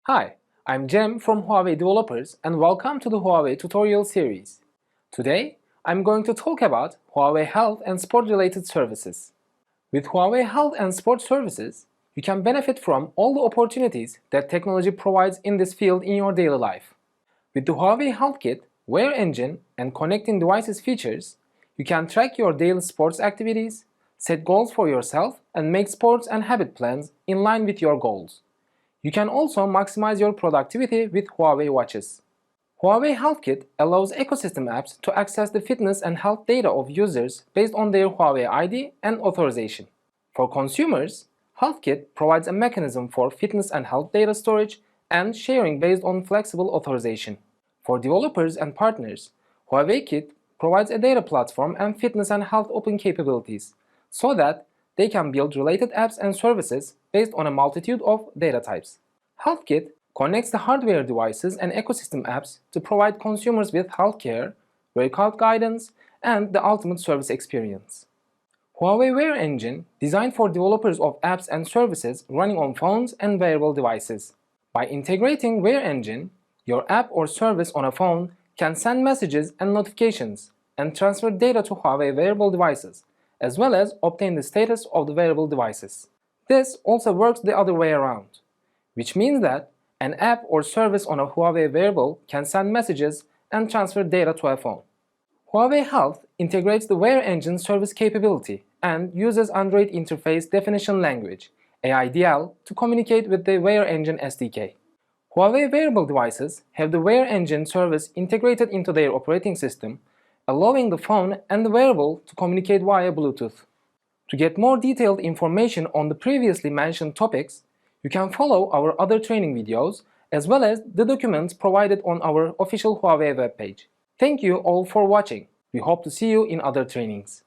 Hi, I'm Jem from Huawei Developers and welcome to the Huawei tutorial series. Today, I'm going to talk about Huawei Health and Sport-related services. With Huawei Health and Sport services, you can benefit from all the opportunities that technology provides in this field in your daily life. With the Huawei Health Kit, Wear Engine, and Connecting Devices features, you can track your daily sports activities, set goals for yourself, and make sports and habit plans in line with your goals. You can also maximize your productivity with Huawei watches. Huawei Health Kit allows ecosystem apps to access the fitness and health data of users based on their Huawei ID and authorization. For consumers, Health Kit provides a mechanism for fitness and health data storage and sharing based on flexible authorization. For developers and partners, Huawei Kit provides a data platform and fitness and health open capabilities so that they can build related apps and services based on a multitude of data types. HealthKit connects the hardware devices and ecosystem apps to provide consumers with healthcare, workout guidance, and the ultimate service experience. Huawei Wear Engine, designed for developers of apps and services running on phones and wearable devices. By integrating Wear Engine, your app or service on a phone can send messages and notifications and transfer data to Huawei wearable devices, as well as obtain the status of the wearable devices. This also works the other way around, which means that an app or service on a Huawei wearable can send messages and transfer data to a phone. Huawei Health integrates the Wear Engine service capability and uses Android Interface Definition Language (AIDL) to communicate with the Wear Engine SDK. Huawei wearable devices have the Wear Engine service integrated into their operating system, allowing the phone and the wearable to communicate via Bluetooth. To get more detailed information on the previously mentioned topics, you can follow our other training videos as well as the documents provided on our official Huawei webpage. Thank you all for watching. We hope to see you in other trainings.